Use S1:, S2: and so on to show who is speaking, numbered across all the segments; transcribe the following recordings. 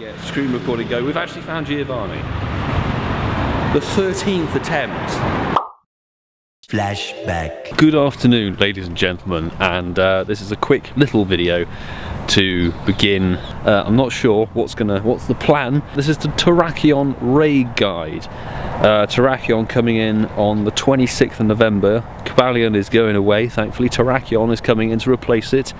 S1: get screen recording go. We've actually found Giovanni. The 13th attempt.
S2: Flashback.
S1: Good afternoon, ladies and gentlemen, and this is a quick little video to begin. I'm not sure what's the plan. This is the Terrakion Raid Guide. Terrakion coming in on the 26th of November. Kybalion is going away, thankfully. Terrakion is coming in to replace it.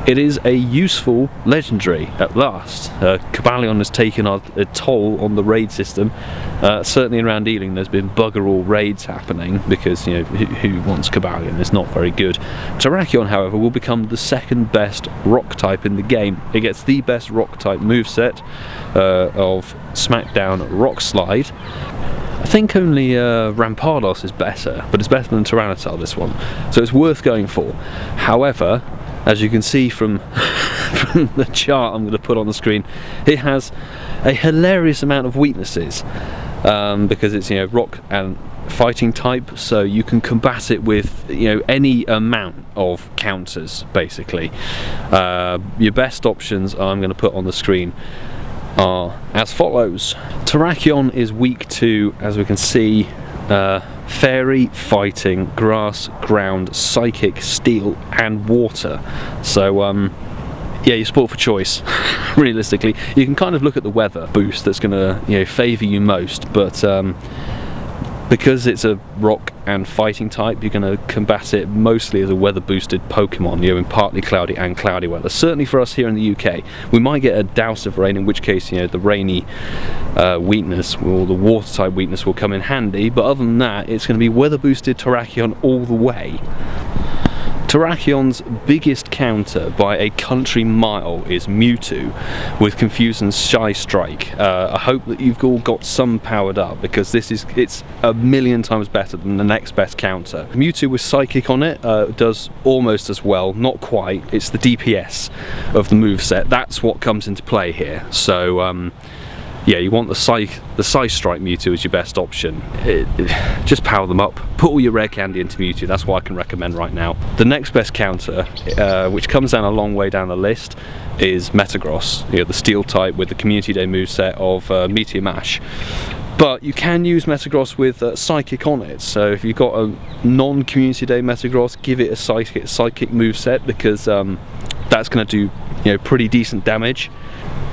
S1: It is a useful legendary at last. Kybalion has taken a toll on the raid system. Certainly around Ealing there's been bugger all raids happening because, you know, who wants Kybalion? It's not very good. Terrakion, however, will become the second best rock type in the game. It gets the best rock type moveset of Smackdown Rock Slide. I think only Rampardos is better, but it's better than Tyranitar, this one, so it's worth going for. However, as you can see from the chart I'm going to put on the screen, it has a hilarious amount of weaknesses because it's, you know, rock and fighting type, so you can combat it with, you know, any amount of counters basically. Your best options I'm going to put on the screen are as follows. Terrakion is weak to, as we can see, fairy, fighting, grass, ground, psychic, steel and water. So yeah, you're sport for choice. Realistically, you can kind of look at the weather boost that's going to, you know, favour you most, but because it's a rock and fighting type, you're going to combat it mostly as a weather boosted Pokemon, you know, in partly cloudy and cloudy weather. Certainly for us here in the UK, we might get a douse of rain, in which case, you know, the rainy weakness or the water type weakness will come in handy, but other than that, it's going to be weather boosted Terrakion all the way. Terrakion's biggest counter by a country mile is Mewtwo with Confusion's Shy Strike. I hope that you've all got some powered up, because it's a million times better than the next best counter. Mewtwo with Psychic on it does almost as well, not quite. It's the DPS of the moveset. That's what comes into play here. So yeah, you want the Psy Strike Mewtwo as your best option. Just power them up. Put all your rare candy into Mewtwo. That's what I can recommend right now. The next best counter, which comes down a long way down the list, is Metagross. You know, the Steel type with the Community Day moveset of Meteor Mash. But you can use Metagross with Psychic on it. So if you've got a non-Community Day Metagross, give it a Psychic moveset, because that's going to do, you know, pretty decent damage.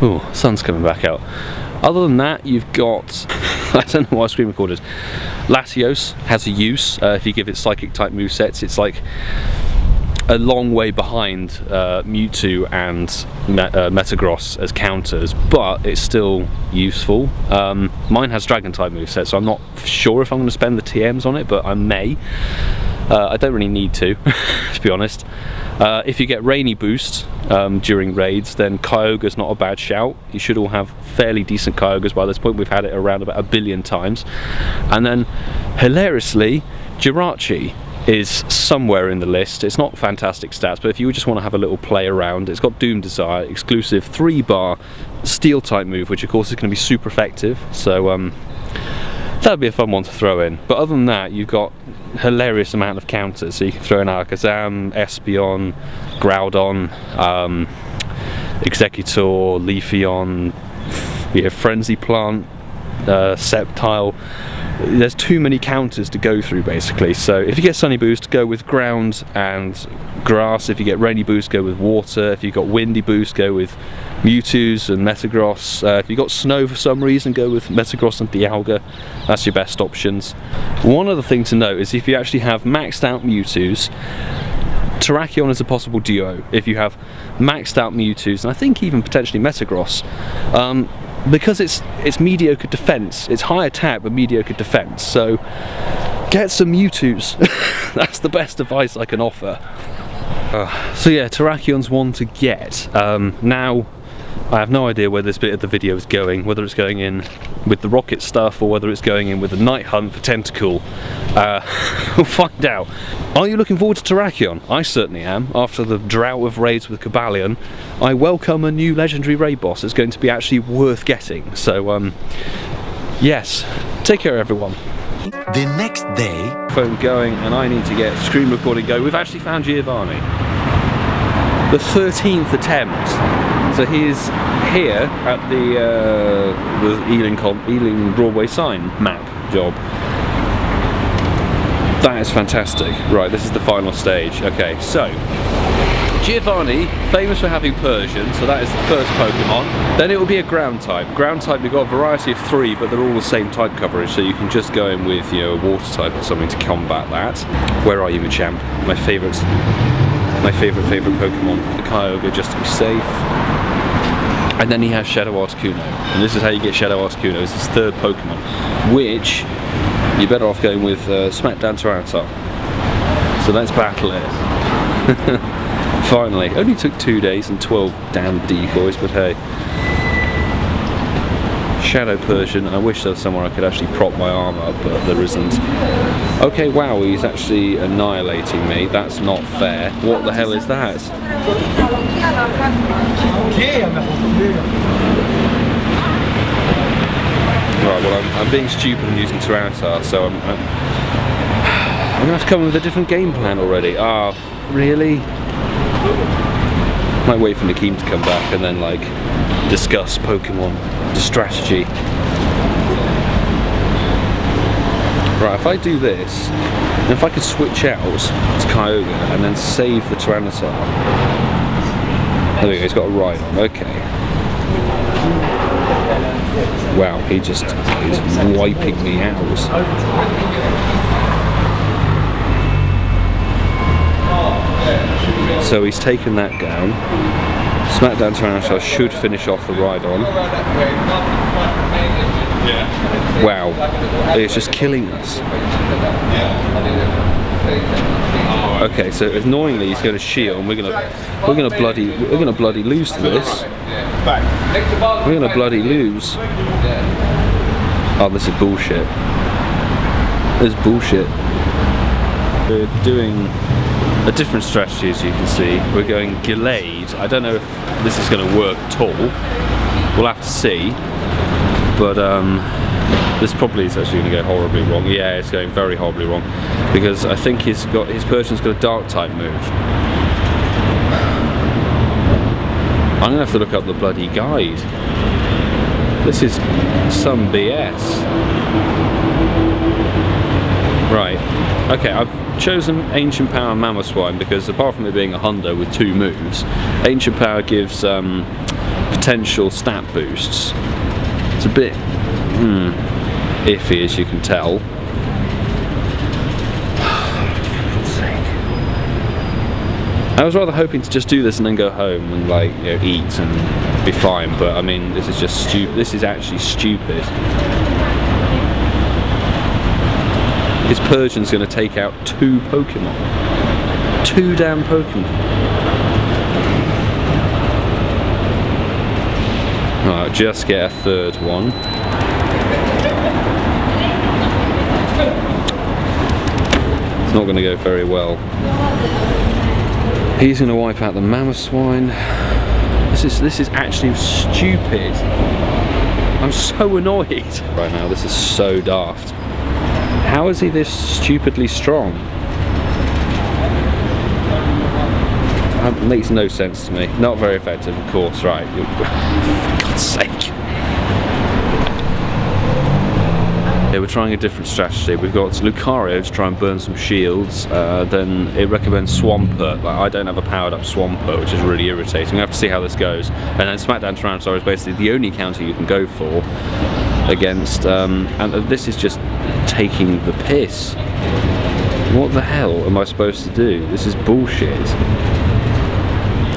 S1: Ooh, sun's coming back out. Other than that, you've got, I don't know why I screen recorded, Latios has a use. If you give it Psychic type movesets, it's like a long way behind Mewtwo and Metagross as counters, but it's still useful. Mine has Dragon type movesets, so I'm not sure if I'm going to spend the TMs on it, but I may. I don't really need to, to be honest. If you get Rainy Boost during raids, then Kyogre's not a bad shout. You should all have fairly decent Kyogres by this point. We've had it around about 1 billion times. And then, hilariously, Jirachi is somewhere in the list. It's not fantastic stats, but if you just want to have a little play around, it's got Doom Desire, exclusive 3-bar Steel type move, which of course is going to be super effective. So that'd be a fun one to throw in. But other than that, you've got hilarious amount of counters, so you can throw in Alakazam, Espeon, Groudon, Executor, Leafeon, yeah, Frenzy Plant, Sceptile. There's too many counters to go through basically. So if you get Sunny Boost, go with Ground and Grass. If you get Rainy Boost, go with Water. If you've got Windy Boost, go with Mewtwo's and Metagross. If you've got Snow for some reason, go with Metagross and Dialga. That's your best options. One other thing to note is if you actually have maxed out Mewtwo's, Terrakion is a possible duo. If you have maxed out Mewtwo's, and I think even potentially Metagross, because it's mediocre defense, it's high attack but mediocre defense, so get some Mewtwo's. That's the best advice I can offer. So yeah, Terrakion's one to get. Now I have no idea where this bit of the video is going, whether it's going in with the rocket stuff or whether it's going in with the night hunt for Tentacool. We'll find out. Are you looking forward to Terrakion? I certainly am. After the drought of raids with Kybalion, I welcome a new legendary raid boss. It's going to be actually worth getting. So yes, take care everyone.
S2: The next day,
S1: Phone going, and I need to get screen recording go. We've actually found Giovanni. The 13th attempt. So he is here at the Ealing Broadway sign map job. That is fantastic. Right, this is the final stage. Okay, so Giovanni, famous for having Persian, so that is the first Pokemon. Then it will be a ground type. Ground type, you've got a variety of 3, but they're all the same type coverage, so you can just go in with, you know, a water type or something to combat that. Where are you, Machamp? My favourite Pokemon. The Kyogre, just to be safe. And then he has Shadow Articuno. And this is how you get Shadow Articuno. It's his 3rd Pokemon, which you're better off going with Smackdown Tyranitar. So let's battle it. Finally. Only took 2 days and 12 damn decoys, but hey. Shadow Persian. I wish there was somewhere I could actually prop my arm up, but there isn't. Okay, wow, he's actually annihilating me. That's not fair. What the hell is that? Right, well, I'm being stupid and using Tyranitar, so I'm gonna have to come up with a different game plan already. Ah, really? Might wait for Nakeem to come back and then, like, discuss Pokemon strategy. Right, if I do this, and if I could switch out to Kyogre and then save the Tyranitar. There we go, he's got a Rhydon, okay. Wow, he just is wiping me out. So he's taken that down. Smackdown Tyranitar should finish off the Rhydon. Wow, it's just killing us. Okay, so annoyingly he's going to shield, and we're gonna bloody lose to this. We're gonna bloody lose. Oh, this is bullshit. This is bullshit. We're doing a different strategy, as you can see. We're going Gallade. I don't know if this is going to work at all. We'll have to see. But this probably is actually going to go horribly wrong. Yeah, it's going very horribly wrong, because I think his Persian's got a Dark type move. I'm going to have to look up the bloody guide. This is some BS. Right. Okay, I've chosen Ancient Power and Mamoswine because, apart from it being a hundo with 2 moves, Ancient Power gives potential stat boosts. It's a bit iffy, as you can tell. I was rather hoping to just do this and then go home and, like, you know, eat and be fine, but I mean, this is just stupid. This is actually stupid. His Persian's going to take out 2 Pokemon. 2 damn Pokemon. Alright, just get a 3rd one. It's not going to go very well. He's going to wipe out the Mamoswine. This is actually stupid. I'm so annoyed right now. This is so daft. How is he this stupidly strong? That makes no sense to me. Not very effective, of course, right. For God's sake. Yeah, we're trying a different strategy. We've got Lucario to try and burn some shields, then it recommends Swampert. Like, I don't have a powered up Swampert, which is really irritating. We have to see how this goes. And then Smackdown Tyranitar is basically the only counter you can go for against, and this is just taking the piss. What the hell am I supposed to do? This is bullshit.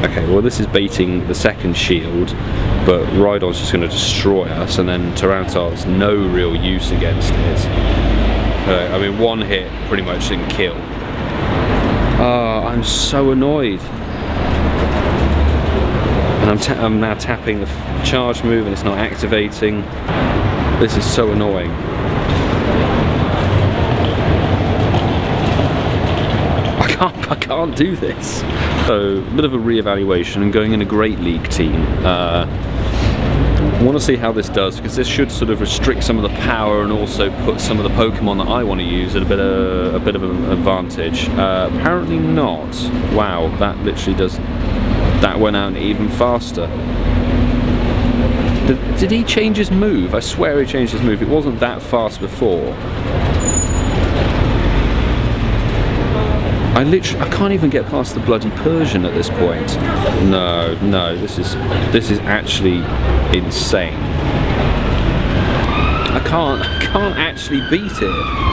S1: Okay, well, this is baiting the 2nd shield, but Rhydon's just going to destroy us, and then Tyranitar's no real use against it. I mean, 1 hit pretty much didn't kill. I'm so annoyed. And I'm now tapping the charge move and it's not activating. This is so annoying. I can't do this. So, a bit of a re-evaluation and going in a Great League team. I want to see how this does, because this should sort of restrict some of the power and also put some of the Pokemon that I want to use at a bit of an advantage. Apparently not. Wow, that literally does that went out even faster. Did he change his move? I swear he changed his move. It wasn't that fast before. I can't even get past the bloody Persian at this point. No, this is actually insane. I can't actually beat it.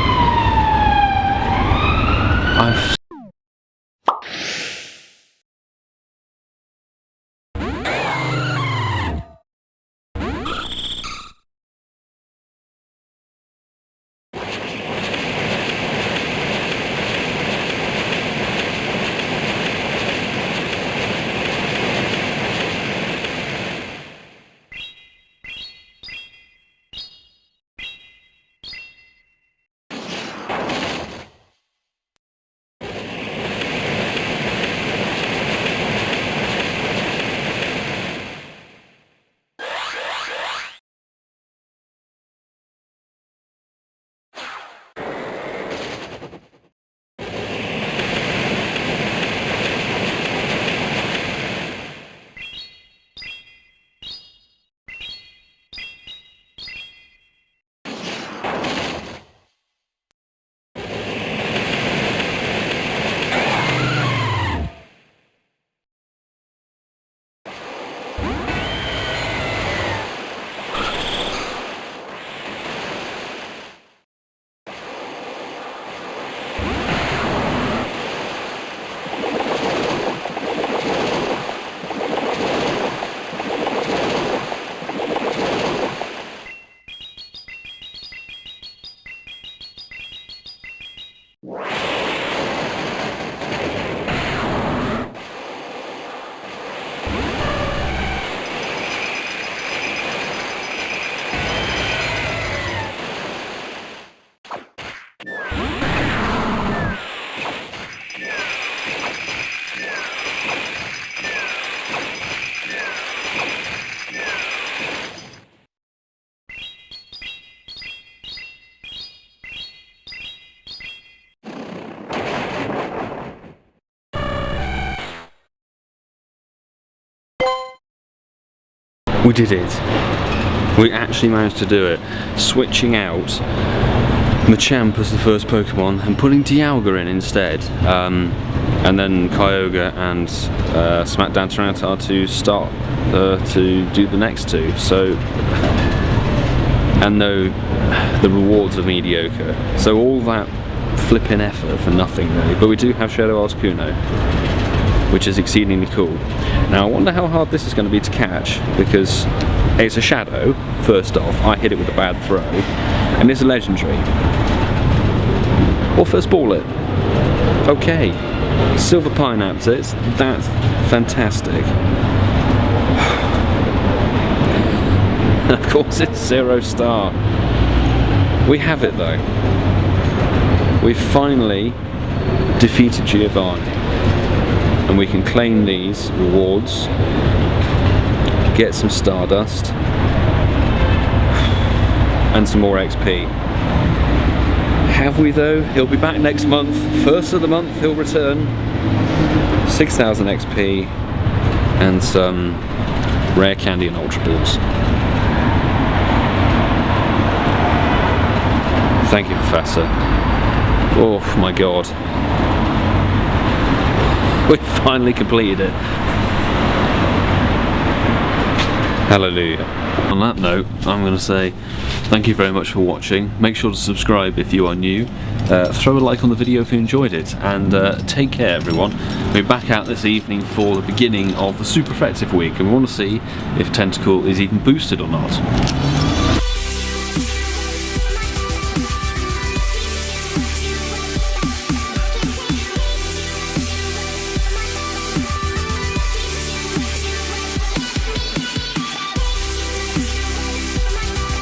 S1: We did it. We actually managed to do it. Switching out Machamp as the first Pokemon and putting Dialga in instead. And then Kyogre and Smackdown Tyranitar to start to do the next two. So, and no, the rewards are mediocre. So all that flipping effort for nothing really. But we do have Shadow Articuno, which is exceedingly cool. Now I wonder how hard this is going to be to catch, because it's a shadow, first off, I hit it with a bad throw, and it's a legendary. Or first ball it. Okay, Silver Pineapps it, that's fantastic. And of course it's 0 star. We have it though. We've finally defeated Giovanni. And we can claim these rewards, get some Stardust, and some more XP. Have we though? He'll be back next month. First of the month he'll return. 6,000 XP and some rare candy and Ultra Balls. Thank you, Professor. Oh my god. We finally completed it. Hallelujah. On that note, I'm going to say thank you very much for watching. Make sure to subscribe if you are new. Throw a like on the video if you enjoyed it. And take care, everyone. We're back out this evening for the beginning of the Super Effective Week. And we want to see if Tentacle is even boosted or not.